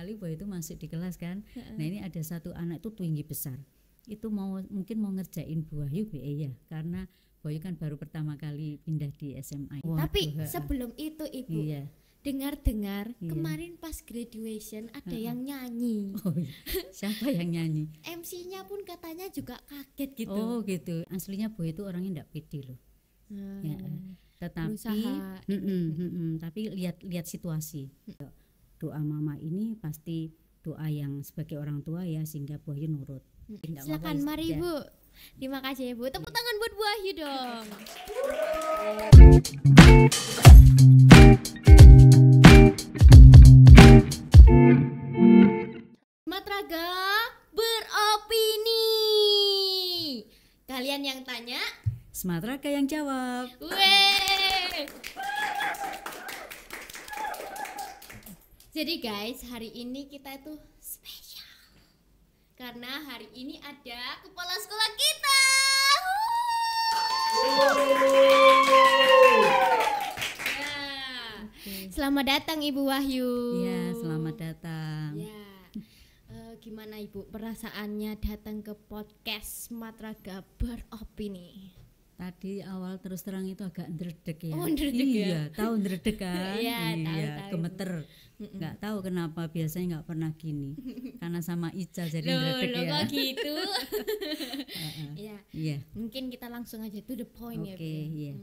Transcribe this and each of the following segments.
kali Boy itu masuk di kelas kan. Nah ini ada satu anak itu tinggi besar. Itu mungkin mau ngerjain Bu Wahyu BE ya, karena Boy kan baru pertama kali pindah di SMA. Tapi sebelum itu Ibu, iya. dengar kemarin pas graduation ada yang nyanyi. Oh, iya. Siapa yang nyanyi? MC-nya pun katanya juga kaget gitu. Oh gitu. Aslinya Boy itu orangnya enggak pede loh. Ya, tetapi tapi lihat situasi. Doa mama ini pasti doa yang sebagai orang tua ya, sehingga Bu Wahyu nurut. Silakan mari Bu. Terima kasih Bu. Tepuk tangan buat Bu Wahyu dong. Matraga beropini. Kalian yang tanya, Smatraga yang jawab. Weh. Jadi guys, hari ini kita itu spesial karena hari ini ada kepala sekolah kita. Ya. Selamat datang Ibu Wahyu. Ya, selamat datang. Ya. Gimana Ibu perasaannya datang ke podcast Matraga beropini? Tadi awal terus terang itu agak ndredeg ya. Oh, ndredeg iya, ya. tahu ndredeg kan? Iya, tahu. Gemeter. Nggak tahu kenapa, biasanya nggak pernah gini. Karena sama Ica jadi ndredeg ya. Kok gitu? Iya. Mungkin kita langsung aja to the point ya. Oke, iya.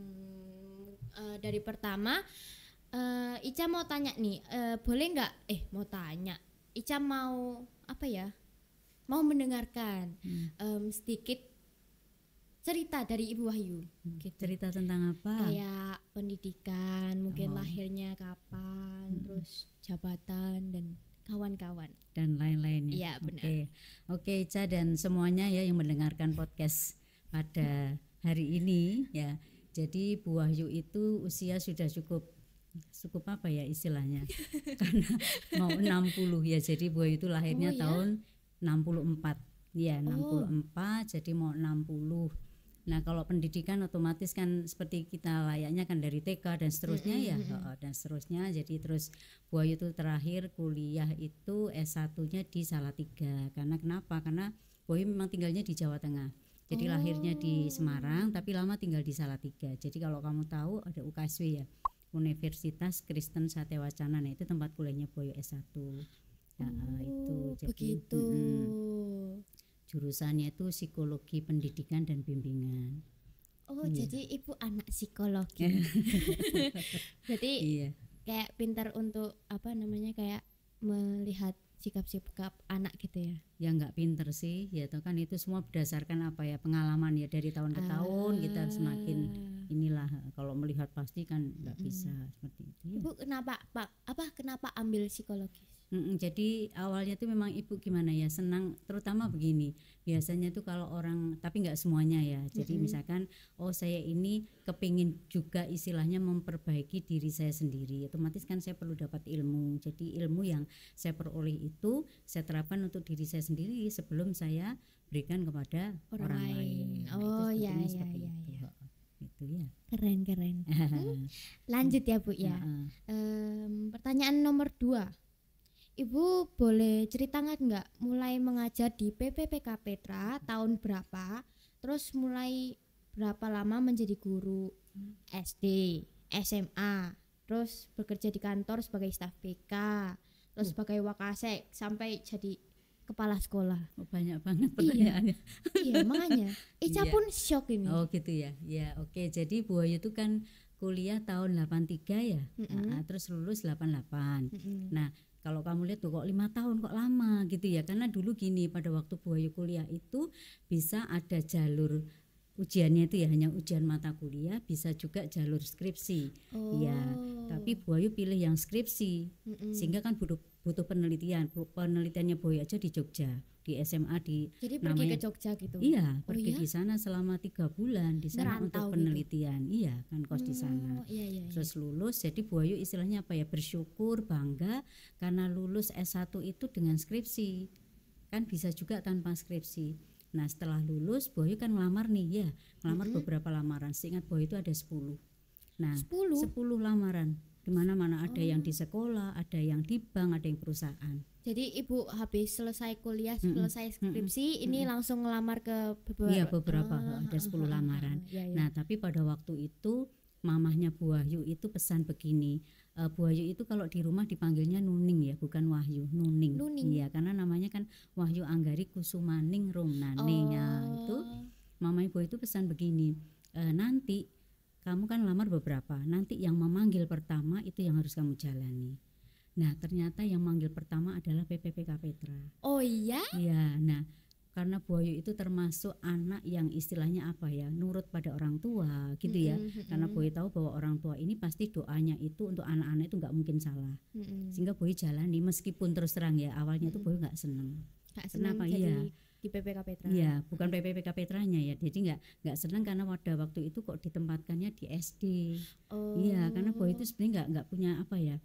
Dari pertama, Ica mau tanya nih, boleh nggak? Mau tanya. Ica mau apa ya? Mau mendengarkan sedikit cerita dari Ibu Wahyu. Gitu. Cerita tentang apa? Kayak pendidikan, mungkin lahirnya kapan, terus jabatan dan kawan-kawan dan lain-lainnya. Iya, benar. Oke, Ica dan semuanya ya yang mendengarkan podcast pada hari ini ya. Jadi Bu Wahyu itu usia sudah cukup apa ya istilahnya? Karena mau 60 ya. Jadi Bu Wahyu itu lahirnya tahun 64. Ya, 64 jadi mau 60. Nah, kalau pendidikan otomatis kan seperti kita layaknya kan dari TK dan seterusnya ya, dan seterusnya. Jadi terus Bu Wahyu itu terakhir kuliah itu S1-nya di Salatiga. Karena kenapa? Karena Bu Wahyu memang tinggalnya di Jawa Tengah. Jadi lahirnya di Semarang tapi lama tinggal di Salatiga. Jadi kalau kamu tahu ada UKSW ya, Universitas Kristen Satewacana. Nah, itu tempat kuliahnya Bu Wahyu S1. Nah, itu jadi begitu. Jurusannya itu psikologi pendidikan dan bimbingan. Oh, jadi Ibu anak psikologi. Jadi kayak pintar untuk apa namanya, kayak melihat sikap-sikap anak gitu ya. Ya nggak pinter sih, ya toh kan itu semua berdasarkan apa ya, pengalaman ya, dari tahun ke tahun kita semakin inilah, kalau melihat pasti kan nggak bisa seperti itu. Ya. Ibu kenapa ambil psikologi? Jadi awalnya tuh memang Ibu gimana ya, senang, terutama begini, biasanya tuh kalau orang, tapi nggak semuanya ya, jadi misalkan saya ini kepingin juga istilahnya memperbaiki diri saya sendiri, otomatis kan saya perlu dapat ilmu. Jadi ilmu yang saya peroleh itu saya terapkan untuk diri saya sendiri sebelum saya berikan kepada orang lain. Oh iya. Itu ya. Keren. Lanjut ya Bu ya. Pertanyaan nomor 2. Ibu boleh cerita nggak mulai mengajar di PPPK Petra tahun berapa? Terus mulai berapa lama menjadi guru SD, SMA, terus bekerja di kantor sebagai staf BK, terus sebagai wakasek sampai jadi kepala sekolah. Banyak banget pertanyaannya. Iya, makanya Ica pun shock ini. Oh gitu ya. Ya, oke. Jadi Bu Wahyu itu kan kuliah tahun 83 ya. Terus lulus 88. Nah, kalau kamu lihat tuh kok 5 tahun kok lama gitu ya, karena dulu gini, pada waktu Bu Wahyu kuliah itu bisa ada jalur ujiannya itu ya hanya ujian mata kuliah, bisa juga jalur skripsi. Ya, tapi Bu Wahyu pilih yang skripsi. Sehingga kan butuh penelitiannya Bu Wahyu aja di Jogja, di SMA di. Jadi pergi ke Jogja gitu. Iya, pergi di sana selama 3 bulan di sana untuk penelitian. Gitu. Iya, kan kos di sana. Iya. Terus lulus, jadi Bu Wahyu istilahnya apa ya, bersyukur, bangga karena lulus S1 itu dengan skripsi. Kan bisa juga tanpa skripsi. Nah, setelah lulus Bu Wahyu kan ngelamar nih ya, ngelamar beberapa lamaran. Seingat Bu Wahyu itu ada 10. Nah, 10 lamaran. di mana-mana, ada yang di sekolah, ada yang di bank, ada yang perusahaan. Jadi ibu habis selesai kuliah, selesai skripsi, ini langsung ngelamar ke beberapa. Iya, beberapa, ada 10 lamaran. Nah, tapi pada waktu itu mamahnya Bu Wahyu itu pesan begini, Bu Wahyu itu kalau di rumah dipanggilnya Nuning ya, bukan Wahyu, Nuning. Iya, karena namanya kan Wahyu Anggari Kusumaning Rumnane. Itu mama ibu itu pesan begini, nanti kamu kan lamar beberapa, nanti yang memanggil pertama itu yang harus kamu jalani. Nah, ternyata yang manggil pertama adalah PPPK Petra. Oh iya? Iya, nah karena Bu Wahyu itu termasuk anak yang istilahnya apa ya, nurut pada orang tua gitu ya. Karena Bu Wahyu tahu bahwa orang tua ini pasti doanya itu untuk anak-anak itu nggak mungkin salah. Sehingga Bu Wahyu jalani meskipun terus terang ya awalnya itu Bu Wahyu nggak seneng. Kenapa? Iya. Di PPK Petra. Iya, bukan PPPK Petranya ya. Jadi nggak senang karena pada waktu itu kok ditempatkannya di SD. Iya, karena Bu Wahyu itu sebenarnya nggak punya apa ya,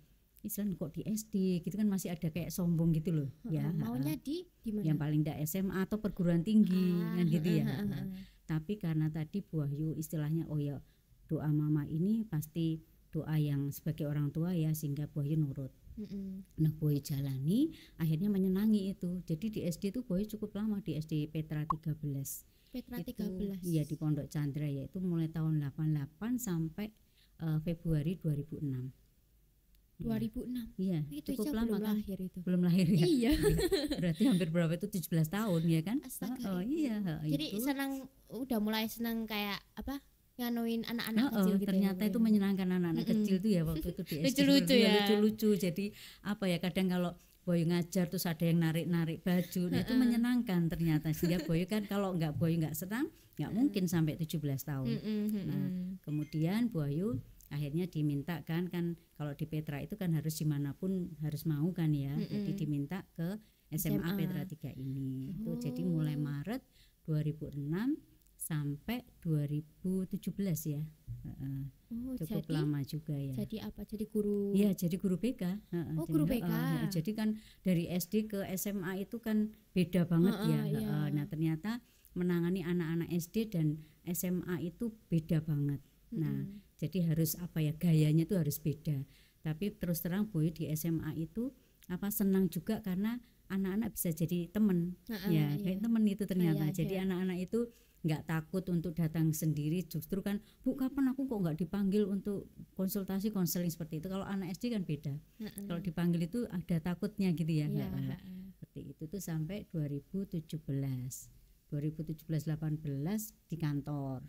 istilahnya kok di SD gitu kan, masih ada kayak sombong gitu loh. Ya. Maunya di mana? Yang paling enggak SMA atau perguruan tinggi kan gitu ya. Tapi karena tadi Bu Wahyu istilahnya oh ya doa mama ini pasti doa yang sebagai orang tua ya, sehingga Bu Wahyu nurut. Nah, Bu Wahyu jalani, akhirnya menyenangi itu. Jadi di SD itu Bu Wahyu cukup lama, di SD Petra 13. Petra itu, 13. Iya, di Pondok Chandra ya, itu mulai tahun 88 sampai Februari 2006. 2006. Iya, itu cukup lama kan. Lahir itu. Belum lahir ya. Iya. Berarti hampir berapa itu, 17 tahun ya kan? Astaga. Iya, Jadi itu. udah mulai senang kayak apa? Nganuin anak-anak kecil gitu. Ternyata ya, itu menyenangkan anak-anak kecil tuh ya waktu itu di SD. Lucu-lucu ya. Lucu-lucu. Jadi apa ya, kadang kalau Boy ngajar terus ada yang narik-narik baju, nah itu menyenangkan ternyata. Sehingga Boy kan kalau Boy nggak senang, nggak mungkin sampai 17 tahun. Nah, kemudian Boy akhirnya diminta kan kalau di Petra itu kan harus dimanapun harus mau kan ya. Jadi diminta ke SMA Petra 3 ini. Itu jadi mulai Maret 2006 sampai 2017 ya. Cukup jadi, lama juga ya. Jadi apa? Jadi guru? Iya, jadi guru BK. Guru BK. Jadi kan dari SD ke SMA itu kan beda banget ya. Nah, ternyata menangani anak-anak SD dan SMA itu beda banget. Nah, jadi harus apa ya, gayanya itu harus beda. Tapi terus terang Boy di SMA itu senang juga karena anak-anak bisa jadi teman. Kayak teman itu ternyata. Jadi anak-anak itu nggak takut untuk datang sendiri, justru kan Bu kapan aku kok nggak dipanggil untuk konsultasi konseling seperti itu. Kalau anak SD kan beda. Kalau dipanggil itu ada takutnya gitu ya. Seperti itu tuh sampai 2017 18 di kantor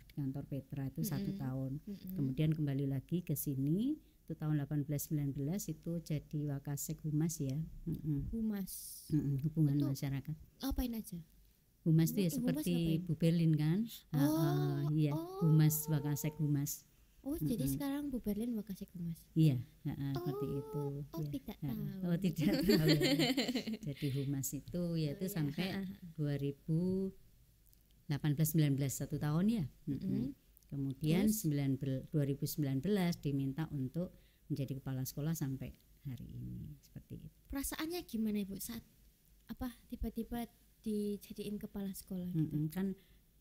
Petra itu 1 tahun. Kemudian kembali lagi ke sini itu tahun 18-19 itu jadi Wakasek Humas ya. Humas. Hubungan itu masyarakat. Apain aja? Humas itu ya seperti Bu Berlin kan. Iya, Humas, Wakasek Humas. Jadi sekarang Bu Berlin Wakasek Humas. Iya, seperti itu. Tidak tahu. Tidak tahu ya. Jadi Humas itu yaitu sampai 2018-19 1 tahun ya. Kemudian 2019 diminta untuk menjadi kepala sekolah sampai hari ini, seperti itu. Perasaannya gimana Ibu saat tiba-tiba dijadiin kepala sekolah gitu? Kan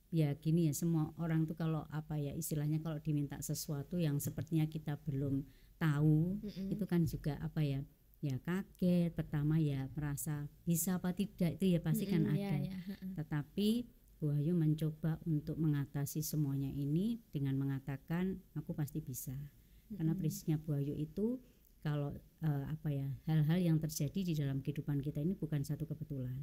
ya gini ya, semua orang tuh kalau istilahnya kalau diminta sesuatu yang sepertinya kita belum tahu, itu kan juga ya kaget pertama, ya merasa bisa apa tidak itu ya pasti kan ada. Tetapi Bu Wahyu mencoba untuk mengatasi semuanya ini dengan mengatakan aku pasti bisa. Karena prinsipnya Bu Wahyu itu kalau hal-hal yang terjadi di dalam kehidupan kita ini bukan satu kebetulan.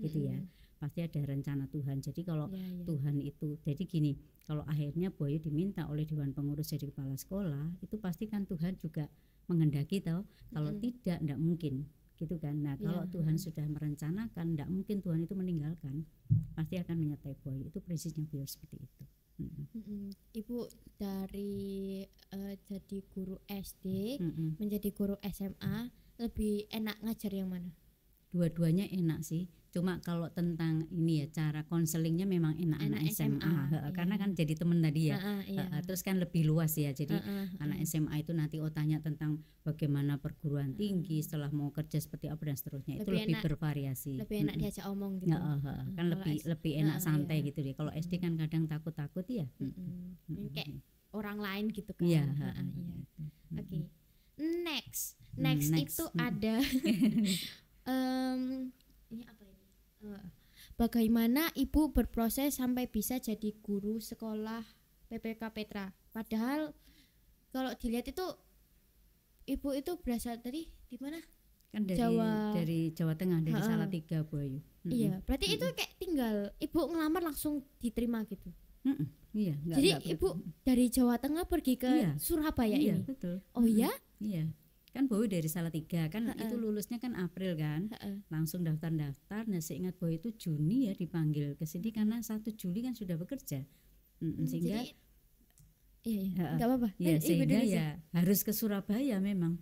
Gitu ya, pasti ada rencana Tuhan. Jadi kalau Tuhan itu, jadi gini, kalau akhirnya Bu Wahyu diminta oleh Dewan Pengurus jadi kepala sekolah, itu pasti kan Tuhan juga menghendaki tahu. Kalau tidak mungkin gitu kan. Nah kalau Tuhan sudah merencanakan, tidak mungkin Tuhan itu meninggalkan, pasti akan menyertai Bu Wahyu. Itu prinsipnya beliau seperti itu. Ibu dari jadi guru SD menjadi guru SMA, lebih enak ngajar yang mana? Dua-duanya enak sih. Cuma kalau tentang ini ya, cara konselingnya memang enak SMA. Karena kan jadi temen tadi ya. Terus kan lebih luas ya. Jadi anak SMA itu nanti tanya tentang bagaimana perguruan tinggi, setelah mau kerja seperti apa dan seterusnya. Itu lebih bervariasi. Lebih enak diajak omong gitu. Kan lebih enak santai gitu deh. Kalau SD kan kadang takut-takut ya. Kayak orang lain gitu kan. Iya. Oke. Next Next. itu ada ini apa ini? Bagaimana ibu berproses sampai bisa jadi guru sekolah PPK Petra? Padahal kalau dilihat itu ibu itu berasal dari di mana? Kan dari Jawa Tengah, dari Salatiga Bu Ayu. Iya, berarti itu kayak tinggal ibu ngelamar langsung diterima gitu. Iya, jadi ibu dari Jawa Tengah pergi ke Surabaya ini. Iya, betul. Oh ya? Iya. Kan Boy dari Salatiga kan itu lulusnya kan April kan. Langsung daftar. Nah, seingat Boy itu Juni ya dipanggil ke sini karena 1 Juli kan sudah bekerja. Sehingga iya, enggak apa-apa. Ya, sehingga ya harus ke Surabaya memang.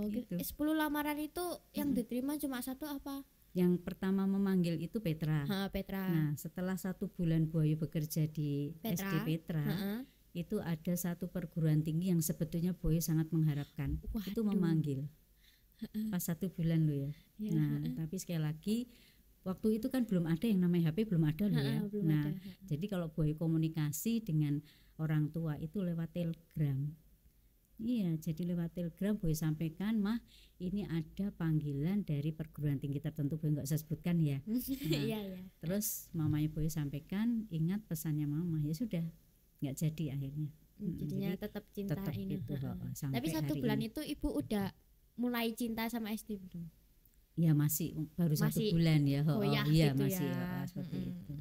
Gitu. 10 lamaran itu yang diterima cuma 1 apa? Yang pertama memanggil itu Petra. Petra. Nah, setelah 1 bulan Bu Ayu bekerja di SD Petra, itu ada 1 perguruan tinggi yang sebetulnya Bu Ayu sangat mengharapkan. Waduh. Itu memanggil. Pas 1 bulan loh ya. Nah, tapi sekali lagi waktu itu kan belum ada yang namanya HP, belum ada loh ya. Nah, jadi kalau Bu Ayu komunikasi dengan orang tua itu lewat telegram. Iya, jadi lewat telegram Boy sampaikan, Mah ini ada panggilan dari perguruan tinggi tertentu, Boy nggak usah sebutkan ya. Nah, terus mamanya Boy sampaikan, ingat pesannya mama, ya sudah, nggak jadi akhirnya. Jadinya tetap cinta tetap ini. Gitu, tapi 1 bulan itu ibu udah mulai cinta sama SD belum? Ya baru 1 bulan ya. Iya gitu masih ya. Seperti itu.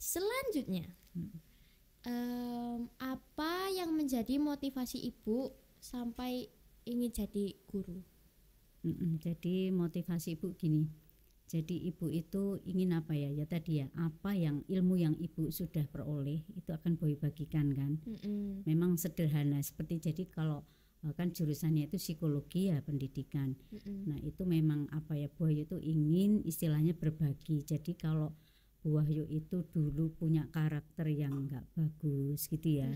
Selanjutnya. Apa yang menjadi motivasi ibu sampai ingin jadi guru? Jadi motivasi ibu gini, jadi ibu itu ingin apa ya? Ya tadi ya, apa yang ilmu yang ibu sudah peroleh itu akan Boy bagikan kan. Memang sederhana seperti jadi kalau kan jurusannya itu psikologi ya, pendidikan. Nah itu memang apa ya, Boy itu ingin istilahnya berbagi. Jadi kalau Bu Wahyu itu dulu punya karakter yang enggak bagus gitu ya.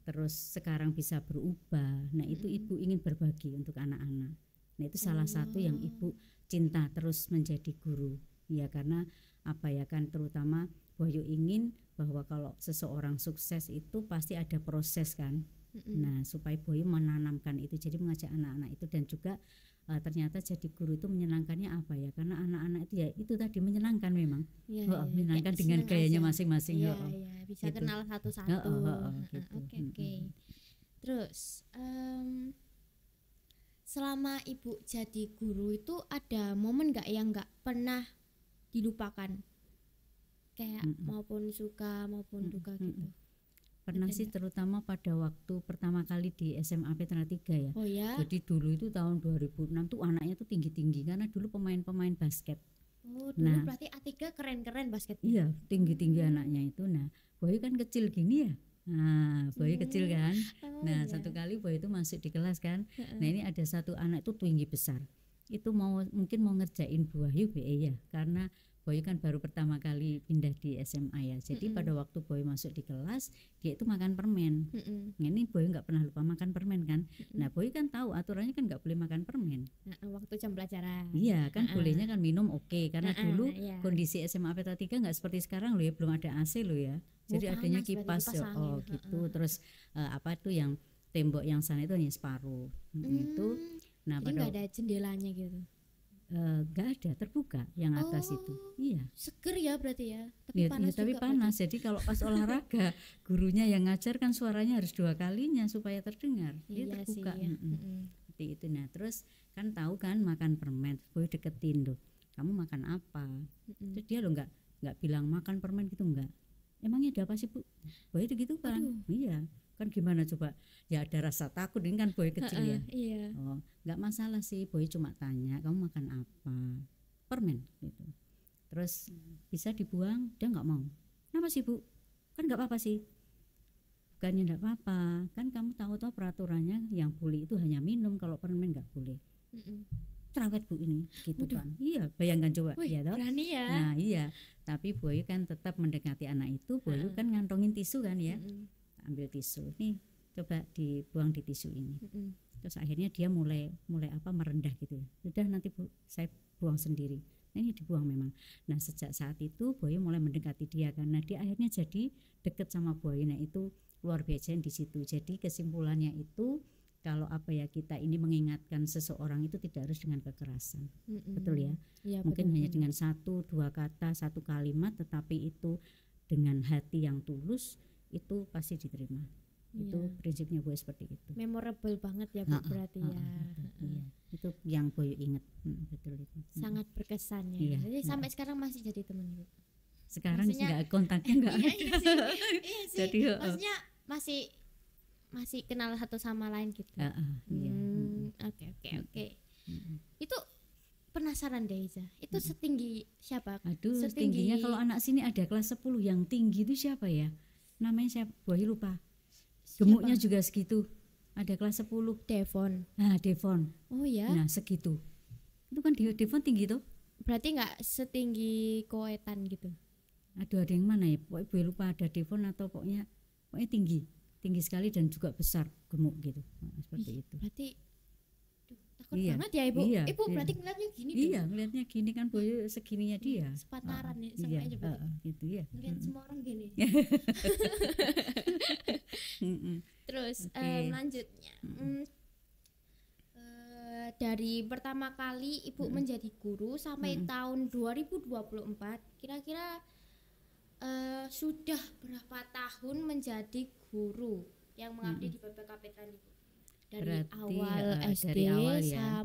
Terus sekarang bisa berubah. Nah, itu ibu ingin berbagi untuk anak-anak. Nah, itu salah satu yang ibu cinta terus menjadi guru. Ya karena apa ya kan, terutama Bu Wahyu ingin bahwa kalau seseorang sukses itu pasti ada proses kan. Nah, supaya Bu Wahyu menanamkan itu, jadi mengajak anak-anak itu. Dan juga ternyata jadi guru itu menyenangkannya apa ya, karena anak-anak itu ya itu tadi menyenangkan memang. Menyenangkan dengan gayanya masing-masing. Bisa gitu. Kenal satu-satu. Gitu. Oke. Terus selama ibu jadi guru itu ada momen nggak yang nggak pernah dilupakan, kayak maupun suka maupun duka gitu? Pernah sih, terutama pada waktu pertama kali di SMA Petra 3 ya. Oh ya. Jadi dulu itu tahun 2006 tuh anaknya tuh tinggi-tinggi karena dulu pemain-pemain basket. Oh, dulu berarti A3 keren-keren basketnya. Iya, tinggi-tinggi anaknya itu. Nah, Boy kan kecil gini ya. Nah, Boy kecil kan. Nah, satu kali Boy itu masuk di kelas kan. Nah, ini ada 1 anak itu tinggi besar. Itu mungkin mau ngerjain Bu Wahyu BE ya, karena Boy kan baru pertama kali pindah di SMA ya. Jadi pada waktu Boy masuk di kelas, dia itu makan permen. Nah, ini Boy nggak pernah lupa makan permen kan. Nah, Boy kan tahu aturannya kan nggak boleh makan permen. Waktu jam pelajaran. Iya kan, bolehnya kan minum oke. Karena dulu kondisi SMA Petra 3 nggak seperti sekarang loh ya, belum ada AC loh ya. Jadi adanya kipas ya, gitu. Terus apa tuh yang tembok yang sana itu hanya separuh. Itu. Nah, jadi nggak ada jendelanya gitu. Nggak ada, terbuka yang atas itu. Iya. Seger ya berarti ya. Tapi ya, panas. Tapi panas. Jadi kalau pas olahraga gurunya yang ngajar kan suaranya harus 2 kalinya supaya terdengar. Jadi terbuka. Sih, ya. Seperti itu. Nah, terus kan tahu kan makan permen, Boy deketin loh. Kamu makan apa? Terus dia loh nggak bilang makan permen gitu, enggak. Emangnya ada apa sih, Bu? Boy itu gitu kan. Iya. Kan gimana coba, ya ada rasa takut, ini kan Boy kecil ya. Iya. Oh, nggak masalah sih, Boy cuma tanya kamu makan apa, permen gitu. Terus bisa dibuang, dia nggak mau. Kenapa sih Bu? Kan nggak apa-apa sih. Bukannya nggak apa-apa, kan kamu tahu peraturannya yang boleh itu hanya minum, kalau permen nggak boleh. Cerewet Bu ini, gitu kan. Iya, bayangkan coba. Wih, ya toh. Berani ya. Nah iya, tapi Boy kan tetap mendekati anak itu. Boy kan ngantongin tisu kan ya. Ambil tisu, nih coba dibuang di tisu ini. Terus akhirnya dia mulai merendah gitu. Sudah nanti Bu, saya buang sendiri. Nah, ini dibuang memang. Nah, sejak saat itu Boy mulai mendekati dia karena dia akhirnya jadi deket sama Boy. Nah, itu luar biasa di situ. Jadi kesimpulannya itu kalau kita ini mengingatkan seseorang itu tidak harus dengan kekerasan. Betul ya? Ya, Mungkin betul, hanya betul. dengan 1-2 kata, 1 kalimat, tetapi itu dengan hati yang tulus, itu pasti diterima. Itu Iya. prinsipnya Boyo seperti itu. Memorable banget ya Bu berarti ya. Iya. Itu yang Boyo ingat. Betul itu. Sangat berkesan ya. Iya. Jadi sampai sekarang masih jadi teman Bu. Sekarang Maksudnya- nggak kontaknya nggak Iya, ada. iya sih. Iya sih. Jadi, Maksudnya masih kenal satu sama lain gitu. Iya. Oke. Itu penasaran deh Iza. Itu setinggi siapa? Aduh, Setinggi- tingginya kalau anak sini ada kelas 10 yang tinggi itu siapa ya? Namanya siapa? Boyo lupa. Gemuknya juga segitu. Ada kelas 10. Devon. Nah, Devon. Oh ya. Nah, segitu. Itu kan Devon tinggi tuh. Berarti nggak setinggi Koetan gitu. Aduh, ada yang mana ya? Pokoknya Boyo lupa, ada Devon atau pokoknya tinggi. Tinggi sekali dan juga besar, gemuk gitu. Nah, seperti itu. Berarti takut Iya. banget ya Ibu. Iya, Ibu iya. berarti ngeliatnya gini Iya, ngelihatnya gini kan Boyo segininya dia. sepataran nih sama Iya, aja berarti. gitu ya. Ngeliat semua orang gini. Mm-mm. Terus Oke. lanjutnya dari pertama kali Ibu menjadi guru sampai tahun 2024 kira-kira sudah berapa tahun menjadi guru yang mengabdi di PPKP Trani Bu? Dari Berarti, awal SD dari awal ya.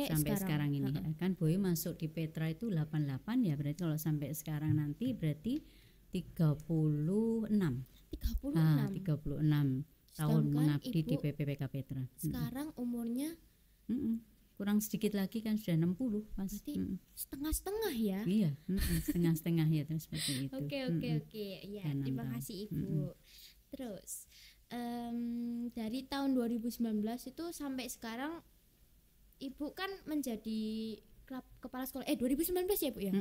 sampai sekarang ini kan Boyo masuk di Petra itu 88 ya, berarti kalau sampai sekarang nanti berarti 36. 36. 36 tahun Sedangkan mengabdi di Ibu PPPK Petra. sekarang umurnya Kurang sedikit lagi kan sudah 60 pas. berarti setengah-setengah ya. Iya, setengah-setengah ya terus seperti itu. Oke. Ya, Dan terima 6 kasih Ibu. Terus dari tahun 2019 itu sampai sekarang Ibu kan menjadi kepala sekolah 2019 ya Bu ya?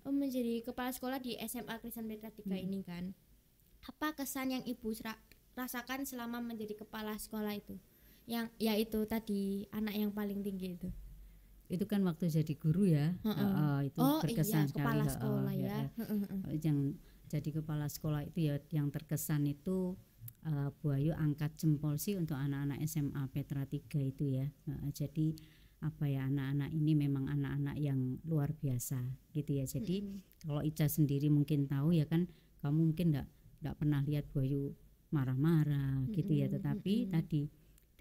Menjadi kepala sekolah di SMA Kristen Petra 3 ini kan. Apa kesan yang Ibu rasakan selama menjadi kepala sekolah itu? Yang ya itu tadi anak yang paling tinggi itu. Itu kan waktu jadi guru ya. Itu berkesan sekali. Kepala sekolah ya. Yang jadi kepala sekolah itu ya yang terkesan itu Boyo angkat jempol sih untuk anak-anak SMA Petra 3 itu ya. Jadi anak-anak ini memang anak-anak yang luar biasa gitu ya. Jadi kalau Ica sendiri mungkin tahu ya kan, kamu mungkin enggak pernah lihat Boyo marah-marah gitu ya, tetapi tadi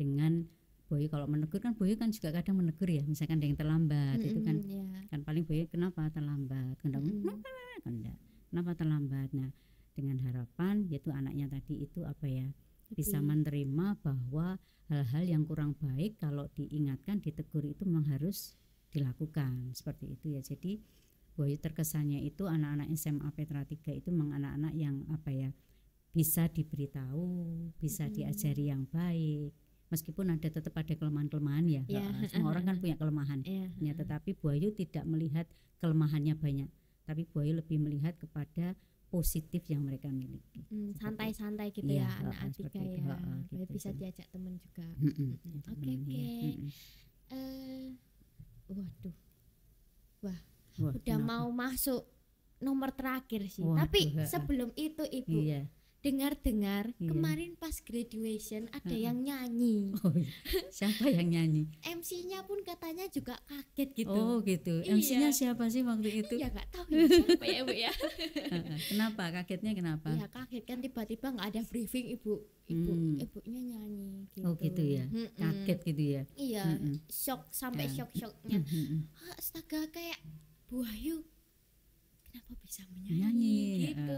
dengan Boyo kalau menegur kan Boyo kan juga kadang menegur ya, misalkan ada yang terlambat itu kan kan paling Boyo kenapa terlambat, kenapa terlambat. Nah, dengan harapan yaitu anaknya tadi itu bisa menerima bahwa hal-hal yang kurang baik kalau diingatkan, ditegur itu memang harus dilakukan seperti itu ya. Jadi Boyo terkesannya itu anak-anak SMA Petra 3 itu memang anak-anak yang bisa diberitahu, bisa diajari yang baik, meskipun tetap ada kelemahan-kelemahan ya. Semua orang kan punya kelemahan ya, tetapi Boyo tidak melihat kelemahannya banyak, tapi Boyo lebih melihat kepada positif yang mereka miliki. Santai-santai gitu ya anak tiga ya. Gitu. Bisa diajak teman juga. Oke. Waduh. Wah, udah mau masuk nomor terakhir sih. Tapi sebelum itu Ibu, dengar-dengar kemarin pas graduation ada yang nyanyi. Oh, siapa yang nyanyi? MC-nya pun katanya juga kaget gitu. Oh gitu. MC-nya siapa sih waktu itu? Ya nggak tahu ya siapa ya Bu ya. Kenapa? Kagetnya kenapa? Ya kaget kan tiba-tiba nggak ada briefing ibunya nyanyi gitu. Oh gitu ya. Kaget gitu ya. Iya. Shock sampai shock-shocknya. Astaga, kayak Bu Ayu kenapa bisa menyanyi gitu.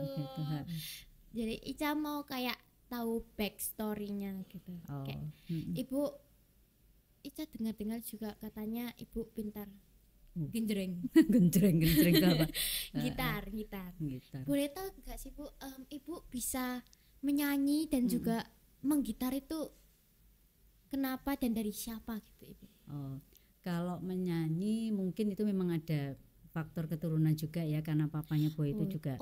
Jadi Ica mau kayak tahu backstory-nya gitu. Kayak Ibu, Ica dengar-dengar juga katanya Ibu pintar gendreng. gendreng apa? Gitar. Boleh tahu nggak sih Bu, Ibu bisa menyanyi dan juga menggitar itu kenapa dan dari siapa gitu Ibu? Oh, kalau menyanyi mungkin itu memang ada faktor keturunan juga ya, karena papanya Boy itu juga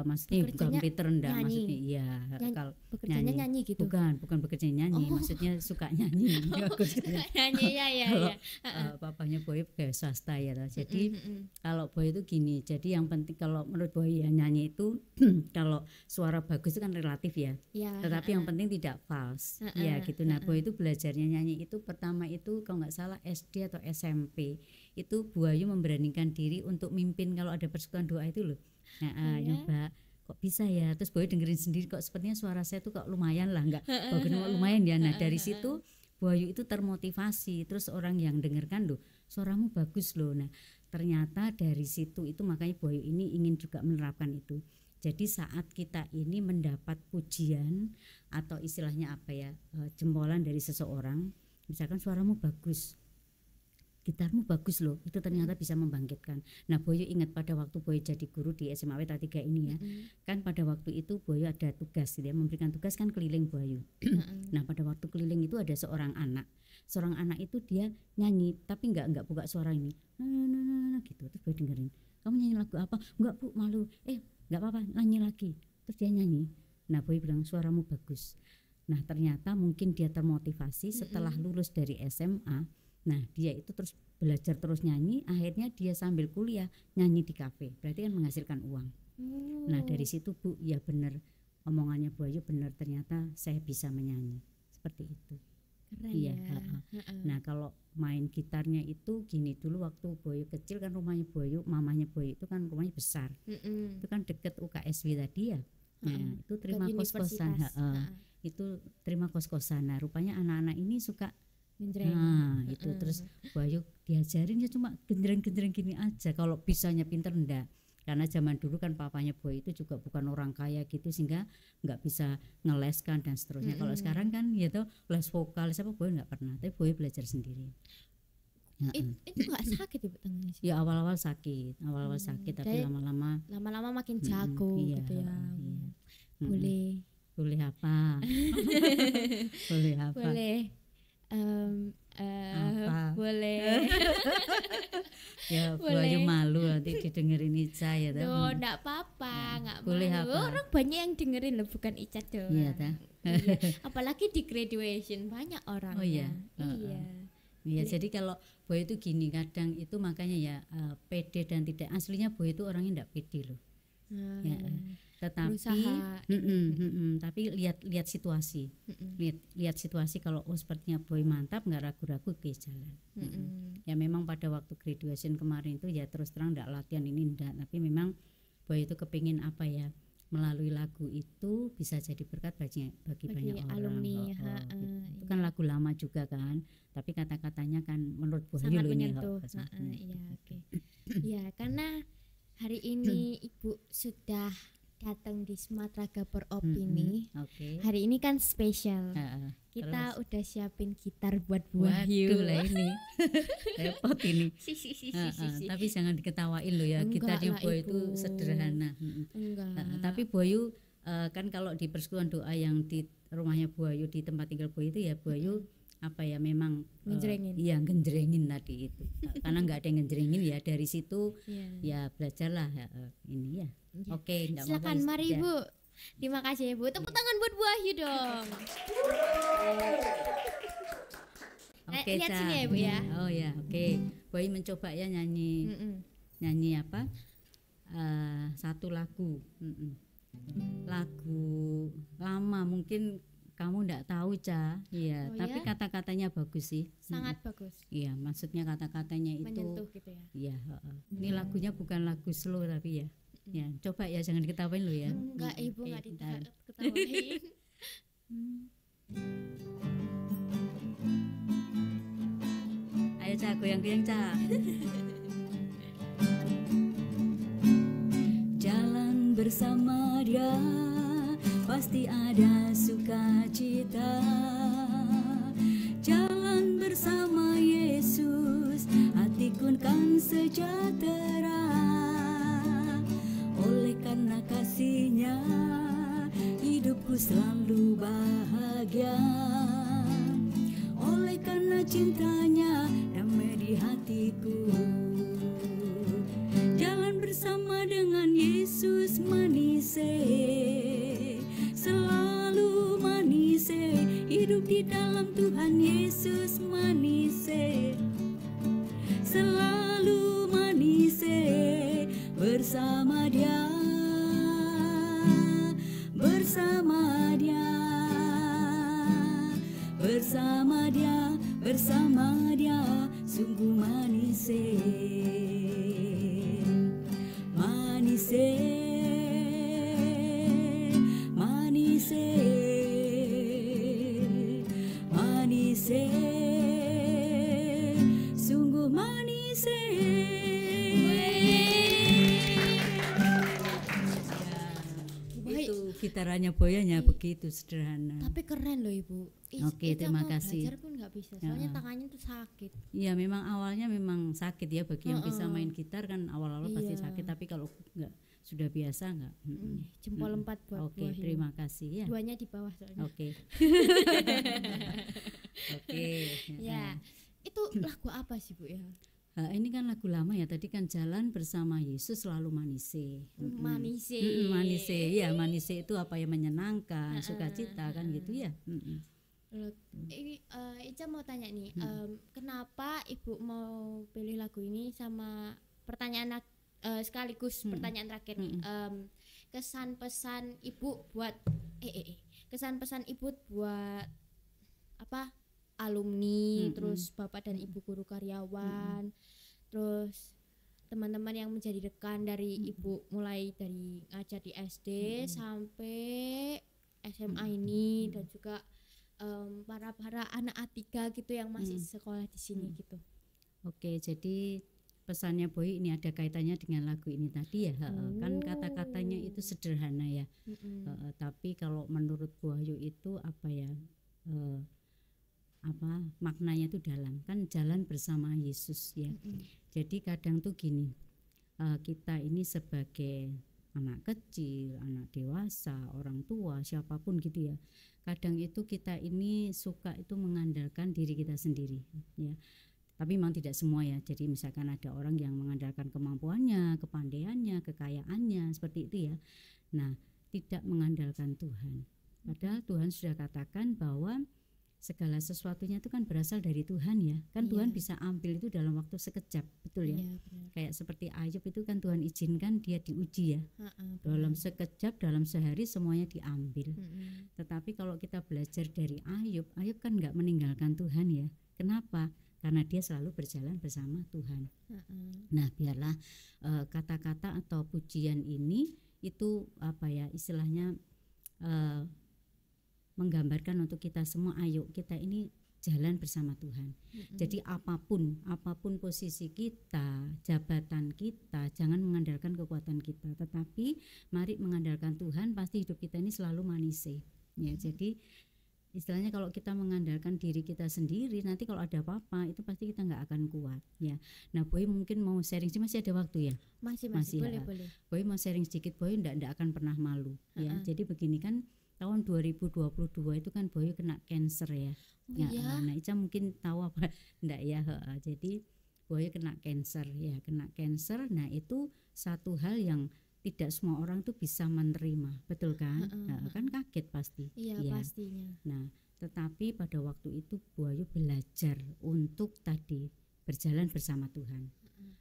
maksudnya bukan Bekerjanya pinter enggak, nyanyi. maksudnya iya kalau Bekerjanya nyanyi gitu. bukan bekerja nyanyi, maksudnya suka nyanyi. Nyanyi ya. Kalau papanya Boy pegawai swasta ya, jadi kalau Boy itu gini, jadi yang penting kalau menurut Boy ya nyanyi itu kalau suara bagus itu kan relatif ya, tetapi yang penting tidak false ya gitu. Nah Boy itu belajarnya nyanyi itu pertama itu kalau nggak salah SD atau SMP itu Bu Ayu memberanikan diri untuk mimpin kalau ada persekutuan doa itu loh. Nyoba kok bisa ya, terus Boy dengerin sendiri kok sepertinya suara saya tuh kok lumayan lah, nggak lumayan ya. Nah dari situ Bu Ayu itu termotivasi, terus orang yang dengarkan loh suaramu bagus loh. Nah ternyata dari situ itu makanya Bu Ayu ini ingin juga menerapkan itu. Jadi saat kita ini mendapat pujian atau istilahnya apa ya, jempolan dari seseorang, misalkan suaramu bagus, gitarmu bagus loh, itu ternyata bisa membangkitkan. Nah Boyo ingat pada waktu Boyo jadi guru di SMA Wetra 3 ini ya, kan pada waktu itu Boyo ada tugas gitu ya, memberikan tugas kan keliling Boyo. Nah pada waktu keliling itu ada seorang anak itu dia nyanyi tapi enggak buka suara ini, gitu. Terus Boyo dengerin, kamu nyanyi lagu apa? Enggak Bu, malu. Enggak apa-apa, nyanyi lagi. Terus dia nyanyi. Nah Boyo bilang suaramu bagus. Nah ternyata mungkin dia termotivasi setelah lulus dari SMA. Nah dia itu terus belajar terus nyanyi, akhirnya dia sambil kuliah nyanyi di kafe, berarti kan menghasilkan uang. Nah dari situ Bu, ya benar omongannya Bu Ayu benar, ternyata saya bisa menyanyi seperti itu. Keren iya ya. Nah kalau main gitarnya itu gini, dulu waktu Bu Ayu kecil kan rumahnya Bu Ayu, mamanya Bu Ayu itu kan rumahnya besar, itu kan deket UKSW tadi ya. Nah itu terima kos-kosan, itu terima kos-kosan. Nah rupanya anak-anak ini suka genjreng. Nah itu terus Bu Ayu diajarin ya cuma genjreng-genjreng gini aja, kalau bisanya pinter enggak, karena zaman dulu kan papanya Boy itu juga bukan orang kaya gitu sehingga nggak bisa ngeleskan dan seterusnya. Kalau sekarang kan ya tuh les vokal siapa Boy nggak pernah, tapi Boy belajar sendiri. Itu nggak sakit Ibu tangannya? Ya awal-awal sakit, tapi lama-lama makin jago gitu ya. Boleh apa? Boleh apa? Boleh. Ya Bu Ayu malu nanti didengerin Ica ya. Enggak apa-apa, enggak boleh malu. Apa? Orang banyak yang dengerin loh, bukan Ica doang. Iya ta. Iya. Apalagi di graduation banyak orang. Oh iya. Iya, Jadi jadi kalau Boy itu gini, kadang itu makanya ya pede dan tidak, aslinya Boy itu orangnya enggak pede loh. Ya, tetapi tapi lihat situasi, lihat situasi. Kalau sepertinya Boy mantap, nggak ragu-ragu ke jalan. Ya memang pada waktu graduation kemarin itu ya terus terang nggak latihan ini enggak, tapi memang Boy itu kepingin apa ya, melalui lagu itu bisa jadi berkat bagi banyak orang. Alumni, gitu. Itu kan lagu lama juga kan, tapi kata-katanya kan menurut Bu Ayu sangat ini menyentuh. Iya, oke. Ya karena hari ini Ibu sudah datang di Sumatera Gabor Opini. Hari ini kan spesial. Kita udah siapin gitar buat Bu Ayu. Waduh lah ini. Repot ini. Tapi jangan diketawain loh ya, gitarnya Bu Ayu itu sederhana. Tapi Bu Ayu kan kalau di persekutuan doa yang di rumahnya Bu Ayu, di tempat tinggal Bu Ayu itu ya Bu Ayu apa ya memang genjrengin tadi itu. Karena nggak ada yang genjrengin ya, dari situ ya belajarlah ini ya. Oke, silakan mari Bu. Terima kasih Bu. Tepuk tangan buat Bu Ayu dong. Oke, lihat sini ya Bu ya. Oh ya, oke. Bu Ayu mencoba ya nyanyi apa? Satu lagu. Lagu lama mungkin kamu enggak tahu Ca, iya, tapi kata-katanya bagus sih. Sangat bagus. Iya, maksudnya kata-katanya itu menyentuh gitu ya. Iya, ini lagunya bukan lagu slow tapi ya. Ya, coba ya jangan diketawain lo ya. Enggak, Ibu enggak diketawain. Ayo Ca, goyang-goyang Ca. Jalan bersama Dia pasti ada sukacita, jalan bersama Yesus hatiku kan sejahtera. Oleh karena kasih-Nya hidupku selalu bahagia. Oleh karena cinta-Nya damai di hatiku. bersama dengan Yesus manise, selalu manise, hidup di dalam Tuhan Yesus manise, selalu manise, bersama Dia, bersama Dia, bersama Dia, bersama Dia, sungguh manise, manise, manise, manise, sungguh manise. Itu gitarannya Boyanya begitu sederhana. Tapi keren loh Ibu. Oke, terima kasih. Belajar pun nggak bisa, soalnya tangannya tuh sakit. Iya, memang awalnya memang sakit ya bagi yang bisa main gitar kan awal-awal pasti sakit, tapi kalau nggak sudah biasa nggak. Jempol 4 buat Oke, Wahyu. terima kasih ya. Duanya di bawah soalnya. Oke. Oke. Ya, itu lagu apa sih Bu ya? Ini kan lagu lama ya. Tadi kan Jalan Bersama Yesus Selalu Manise. Manise. Manise. Ya, manise itu apa ya, menyenangkan, sukacita kan gitu ya. Ini Ica mau tanya nih, kenapa Ibu mau pilih lagu ini, sama pertanyaan sekaligus pertanyaan terakhir nih, kesan pesan Ibu buat kesan pesan Ibu buat apa, alumni, terus Bapak dan Ibu guru karyawan, terus teman-teman yang menjadi rekan dari Ibu, mulai dari ngajar di SD sampai SMA ini, dan juga para anak A3 gitu yang masih sekolah di sini gitu. Oke, jadi pesannya Boy ini ada kaitannya dengan lagu ini tadi ya. Kan kata-katanya itu sederhana ya. Tapi kalau menurut Wahyu itu apa ya, apa maknanya itu dalam, kan jalan bersama Yesus ya. Jadi kadang tuh gini, kita ini sebagai anak kecil, anak dewasa, orang tua, siapapun gitu ya, kadang itu kita ini suka itu mengandalkan diri kita sendiri ya. Tapi memang tidak semua ya. Jadi misalkan ada orang yang mengandalkan kemampuannya, kepandaiannya, kekayaannya, seperti itu ya. Nah, tidak mengandalkan Tuhan. Padahal Tuhan sudah katakan bahwa segala sesuatunya itu kan berasal dari Tuhan ya. Kan Tuhan bisa ambil itu dalam waktu sekejap, betul ya. Kayak seperti Ayub itu kan Tuhan izinkan dia diuji ya. Dalam sekejap, dalam sehari semuanya diambil. Tetapi kalau kita belajar dari Ayub kan nggak meninggalkan Tuhan ya. Kenapa? Karena dia selalu berjalan bersama Tuhan. Nah, biarlah kata-kata atau pujian ini itu apa ya, istilahnya menggambarkan untuk kita semua, ayo kita ini jalan bersama Tuhan. Jadi apapun posisi kita, jabatan kita, jangan mengandalkan kekuatan kita, tetapi mari mengandalkan Tuhan. Pasti hidup kita ini selalu manise ya. Jadi istilahnya kalau kita mengandalkan diri kita sendiri, nanti kalau ada apa-apa itu pasti kita nggak akan kuat ya. Nah, Boy mungkin mau sharing sih, masih ada waktu ya? Masih boleh. Boy mau sharing sedikit. Boy nggak akan pernah malu ya. Jadi begini kan, tahun 2022 itu kan Boy kena cancer ya. Nah, Ica mungkin tahu apa enggak ya. Jadi Boy kena cancer ya, Nah, itu satu hal yang tidak semua orang tuh bisa menerima, betul kan? Kan kaget pasti. Iya, ya. Pastinya. Nah, tetapi pada waktu itu Boy belajar untuk tadi berjalan bersama Tuhan.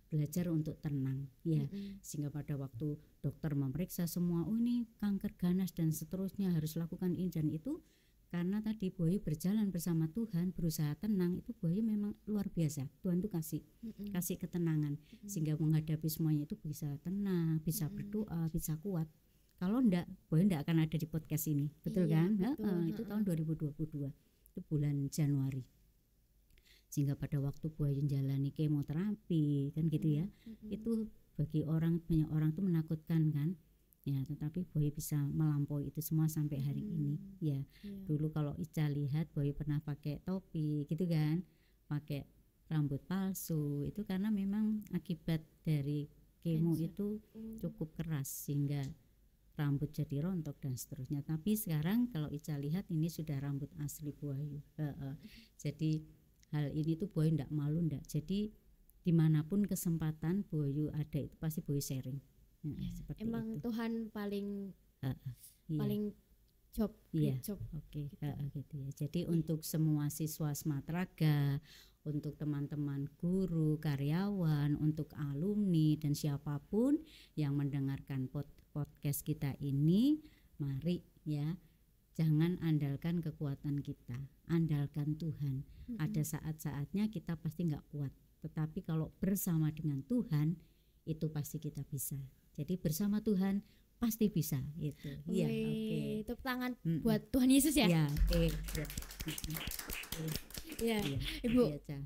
Belajar untuk tenang ya, sehingga pada waktu dokter memeriksa semua, oh ini kanker ganas dan seterusnya, harus lakukan ini dan itu, karena tadi Boy berjalan bersama Tuhan, berusaha tenang, itu Boy memang luar biasa. Tuhan tuh kasih ketenangan sehingga menghadapi semuanya itu bisa tenang, bisa berdoa, bisa kuat. Kalau enggak, Boy enggak akan ada di podcast ini, betul kan? Betul. Itu tahun 2022, itu bulan Januari. Sehingga pada waktu Boy menjalani kemoterapi kan gitu ya, itu bagi banyak orang tuh menakutkan kan ya, tetapi Boy bisa melampaui itu semua sampai hari ini ya. Dulu kalau Ica lihat Boy pernah pakai topi gitu kan, pakai rambut palsu, itu karena memang akibat dari kemo itu cukup keras sehingga rambut jadi rontok dan seterusnya. Tapi sekarang kalau Ica lihat ini sudah rambut asli Boy. Jadi hal ini tuh Boy enggak malu enggak. Jadi dimanapun kesempatan Bu Wahyu ada itu pasti Bu Wahyu sharing. Seperti emang itu. Tuhan paling Iya. paling job, Iya. job. Oke, gitu ya. Jadi untuk semua siswa Smatraga, untuk teman-teman guru, karyawan, untuk alumni dan siapapun yang mendengarkan podcast kita ini, mari ya, jangan andalkan kekuatan kita, andalkan Tuhan. Ada saat-saatnya kita pasti nggak kuat, tetapi kalau bersama dengan Tuhan itu pasti kita bisa. Jadi bersama Tuhan pasti bisa itu. Iya, oke. Tepuk tangan buat Tuhan Yesus ya. Iya, oke. Ya, Iya,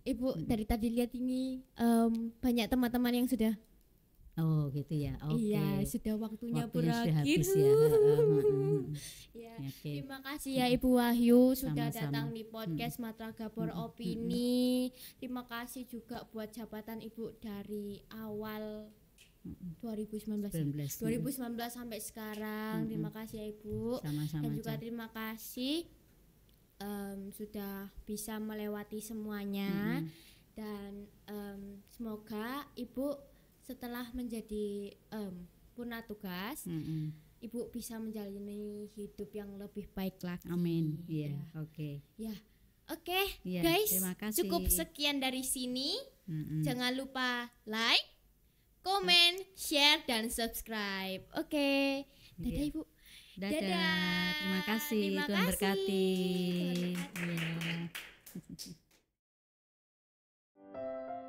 Ibu dari tadi lihat ini banyak teman-teman yang sudah gitu ya. Oke. Iya, sudah waktunya sudah berakhir. habis ya. Ya, Oke. terima kasih ya Ibu Wahyu sudah Sama-sama. datang di podcast Matraga Beropini. Terima kasih juga buat jabatan Ibu dari awal 2019 sampai sekarang. Terima kasih ya Ibu. Sama-sama. Dan juga terima kasih sudah bisa melewati semuanya. Dan semoga Ibu setelah menjadi purna tugas, Ibu bisa menjalani hidup yang lebih baik lagi. Amin. Iya, oke. Ya. Oke, Ya, guys, terima kasih. cukup sekian dari sini. Jangan lupa like, komen, share, dan subscribe. Oke, dadah Ibu. Dadah. Terima kasih. Terima Tuhan kasih. berkati. Tuhan berkati. Iya.